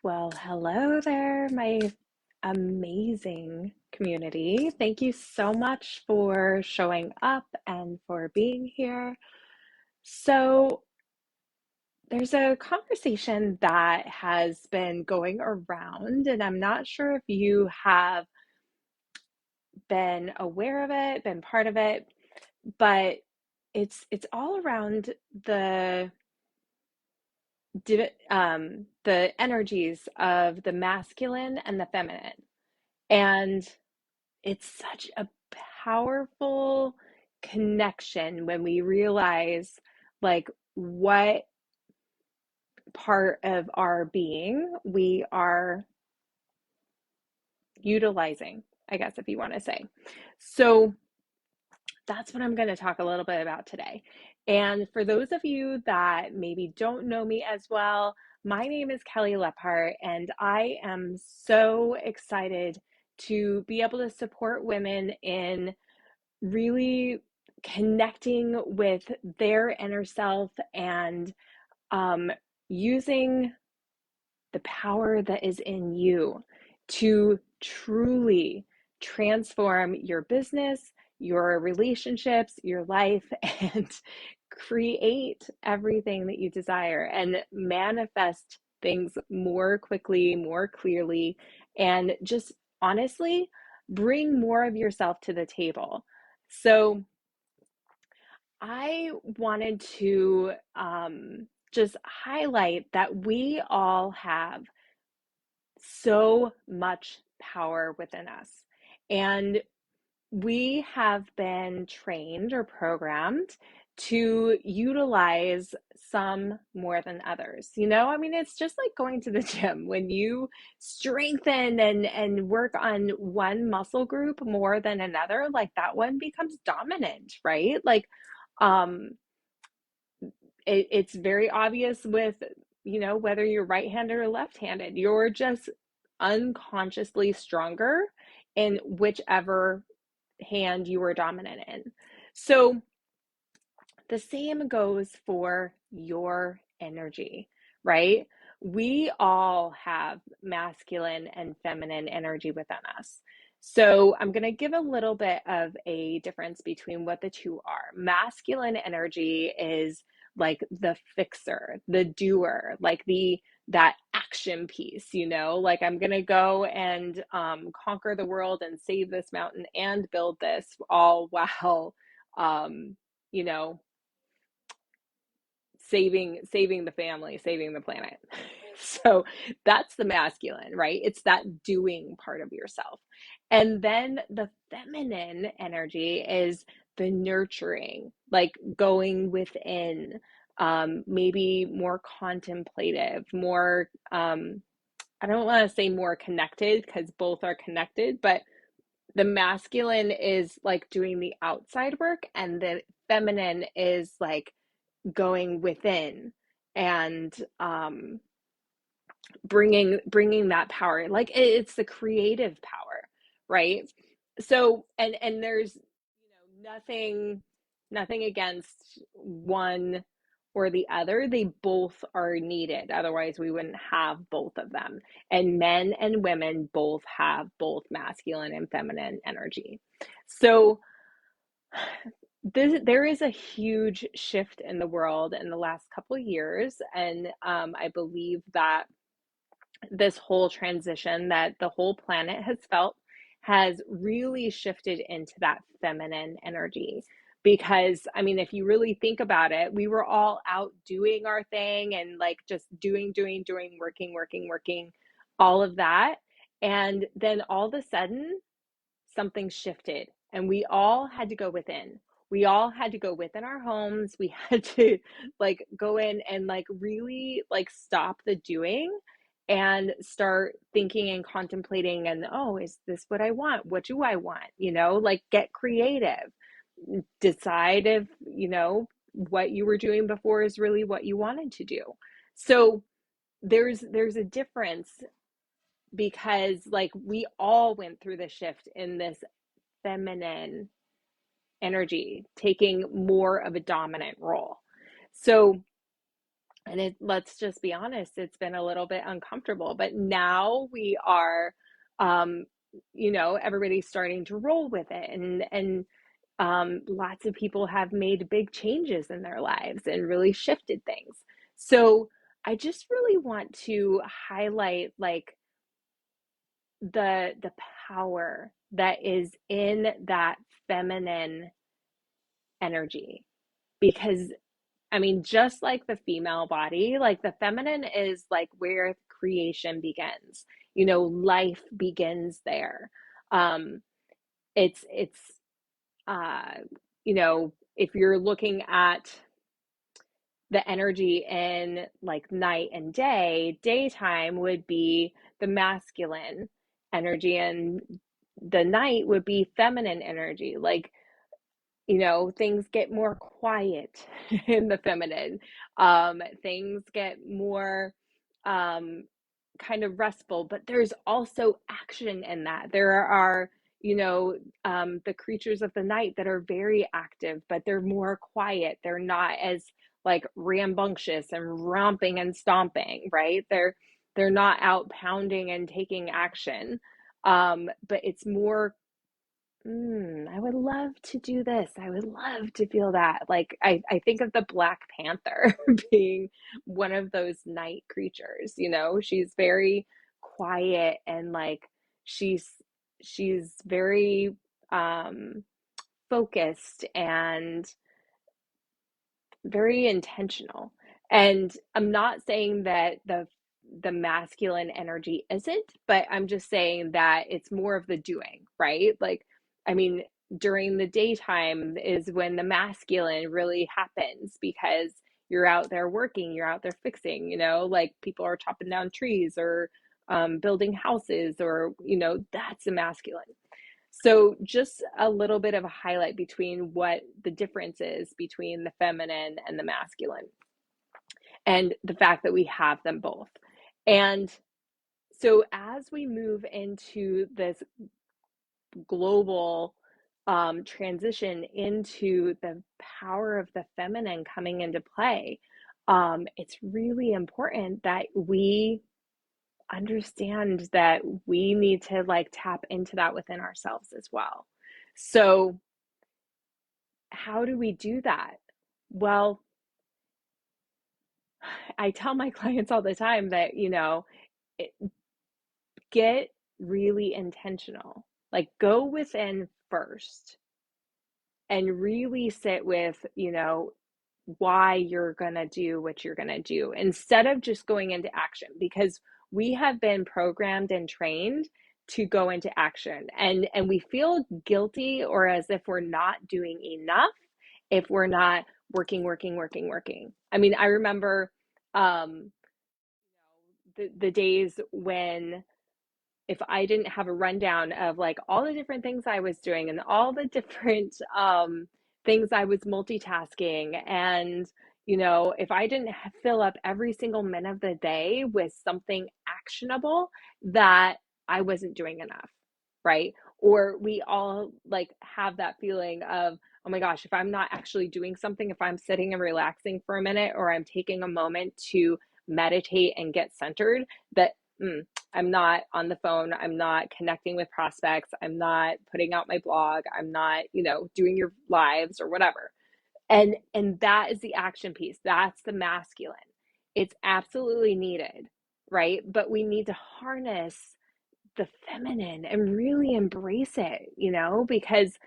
Well, hello there, my amazing community. Thank you so much for showing up and for being here. So, there's a conversation that has been going around, and I'm not sure if you have been aware of it, been part of it, but it's all around the energies of the masculine and the feminine. And it's such a powerful connection when we realize like what part of our being we are utilizing, I guess, if you want to say. So that's what I'm going to talk a little bit about today. And for those of you that maybe don't know me as well, my name is Kelly Lepart, and I am so excited to be able to support women in really connecting with their inner self and um, using the power that is in you to truly transform your business, your relationships, your life, and create everything that you desire and manifest things more quickly, more clearly, and just honestly bring more of yourself to the table. So, I wanted to just highlight that we all have so much power within us. And we have been trained or programmed to utilize some more than others. I mean, it's just like going to the gym. When you strengthen and work on one muscle group more than another, like that one becomes dominant, right? Like, um, it's very obvious with, whether you're right-handed or left-handed, you're just unconsciously stronger in whichever hand you are dominant in. So the same goes for your energy, right? We all have masculine and feminine energy within us. So I'm going to give a little bit of a difference between what the two are. Masculine energy is like the fixer, the doer, like that action piece, like I'm going to go and conquer the world and save this mountain and build this all while um, you know, saving the family, saving the planet. So that's the masculine, right? It's that doing part of yourself. And then the feminine energy is the nurturing, like going within, maybe more contemplative, more, I don't want to say more connected because both are connected, but the masculine is like doing the outside work, and the feminine is like going within and bringing that power, like it's the creative power, right? So and there's nothing against one or the other. They both are needed, otherwise we wouldn't have both of them. And men and women both have both masculine and feminine energy. So there is a huge shift in the world in the last couple of years, and I believe that this whole transition that the whole planet has felt has really shifted into that feminine energy. Because, I mean, if you really think about it, we were all out doing our thing and like just doing, working, all of that. And then all of a sudden, something shifted and we all had to go within. We all had to go within our homes. We had to like go in and like really like stop the doing and start thinking and contemplating, and oh, is this what I want? What do I want? Like get creative. Decide if, what you were doing before is really what you wanted to do. So there's a difference, because like we all went through the shift in this feminine energy, taking more of a dominant role. So And let's just be honest, it's been a little bit uncomfortable, but now we are, um, everybody's starting to roll with it, and lots of people have made big changes in their lives and really shifted things. So I just really want to highlight like the power that is in that feminine energy, because I mean, just like the female body, like the feminine is like where creation begins. Life begins there. Um, it's uh, if you're looking at the energy in like night and day, daytime would be the masculine energy, and the night would be feminine energy. Like, things get more quiet in the feminine. Things get more um, kind of restful, but there's also action in that. There are, the creatures of the night that are very active, but they're more quiet. They're not as like rambunctious and romping and stomping, right? They're not out pounding and taking action. But it's more, I would love to do this. I would love to feel that. Like I think of the Black Panther being one of those night creatures, She's very quiet, and like she's she's very focused and very intentional. And I'm not saying that the masculine energy isn't, but I'm just saying that it's more of the doing, right? Like, I mean, during the daytime is when the masculine really happens, because you're out there working, you're out there fixing, like people are chopping down trees or building houses, or, that's the masculine. So, just a little bit of a highlight between what the difference is between the feminine and the masculine, and the fact that we have them both. And so, as we move into this global transition into the power of the feminine coming into play, it's really important that we understand that we need to like tap into that within ourselves as well. So, how do we do that? Well, I tell my clients all the time that, it, get really intentional. Like, go within first and really sit with, why you're going to do what you're going to do instead of just going into action, because we have been programmed and trained to go into action, and we feel guilty or as if we're not doing enough if we're not working. I mean, I remember um the days when, if I didn't have a rundown of like all the different things I was doing and all the different things I was multitasking, and if I didn't fill up every single minute of the day with something actionable, that I wasn't doing enough, right? Or we all like have that feeling of, oh my gosh, if I'm not actually doing something, if I'm sitting and relaxing for a minute, or I'm taking a moment to meditate and get centered, that I'm not on the phone, I'm not connecting with prospects, I'm not putting out my blog, I'm not, doing your lives or whatever. And that is the action piece. That's the masculine. It's absolutely needed, right? But we need to harness the feminine and really embrace it, because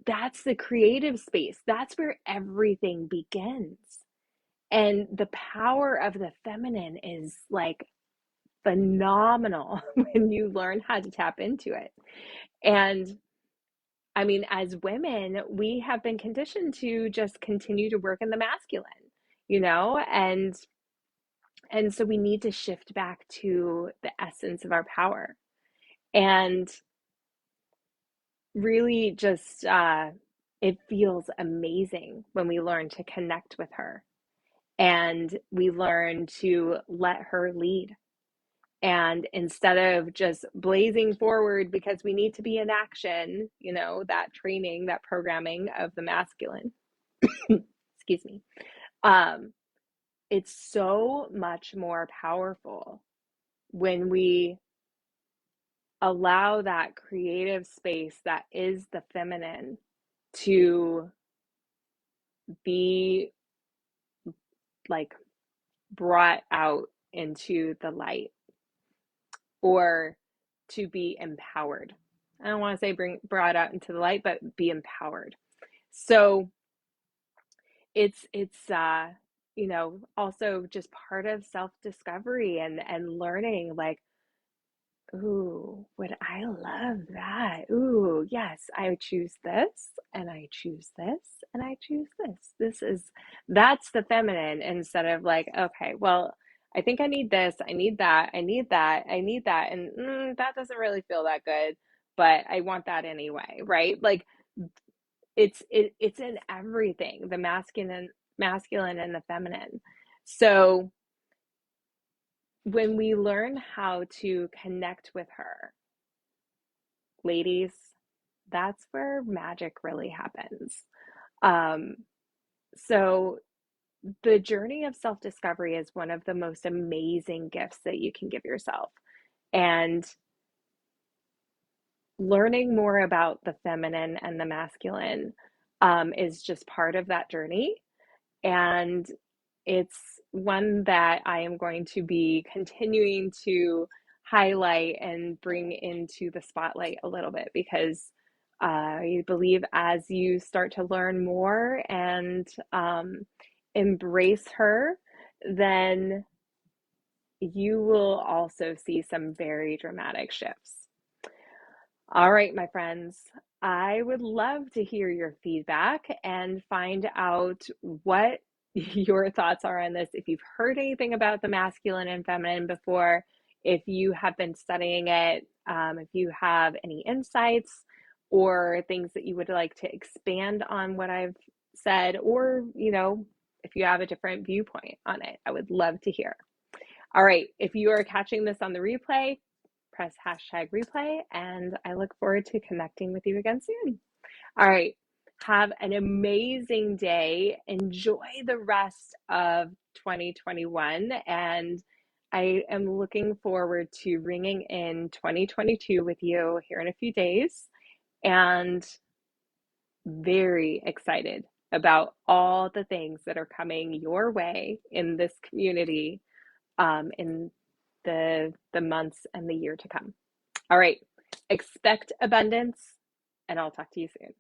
that's the creative space. That's where everything begins. And the power of the feminine is like phenomenal when you learn how to tap into it. And I mean, as women, we have been conditioned to just continue to work in the masculine, you know, and so we need to shift back to the essence of our power, and really just it feels amazing when we learn to connect with her, and we learn to let her lead. And instead of just blazing forward because we need to be in action, that training, that programming of the masculine, excuse me, um, it's so much more powerful when we allow that creative space that is the feminine to be like brought out into the light, or to be empowered. I don't want to say brought out into the light, but be empowered. So it's also just part of self-discovery and learning, like, ooh, would I love that? Ooh, yes, I choose this, and I choose this, and I choose this. That's the feminine, instead of like, okay, well, I think I need this, I need that, I need that, I need that, and that doesn't really feel that good, but I want that anyway, right? Like it's in everything, the masculine and the feminine. So when we learn how to connect with her, ladies, that's where magic really happens. Um, so the journey of self-discovery is one of the most amazing gifts that you can give yourself. And learning more about the feminine and the masculine is just part of that journey. And it's one that I am going to be continuing to highlight and bring into the spotlight a little bit, because I believe as you start to learn more and embrace her, then you will also see some very dramatic shifts. All right, my friends, I would love to hear your feedback and find out what your thoughts are on this. If you've heard anything about the masculine and feminine before, if you have been studying it, if you have any insights or things that you would like to expand on what I've said, or, if you have a different viewpoint on it, I would love to hear. All right, if you are catching this on the replay, press hashtag replay, and I look forward to connecting with you again soon. All right, have an amazing day. Enjoy the rest of 2021, and I am looking forward to ringing in 2022 with you here in a few days, and very excited about all the things that are coming your way in this community in the months and the year to come. All right, expect abundance, and I'll talk to you soon.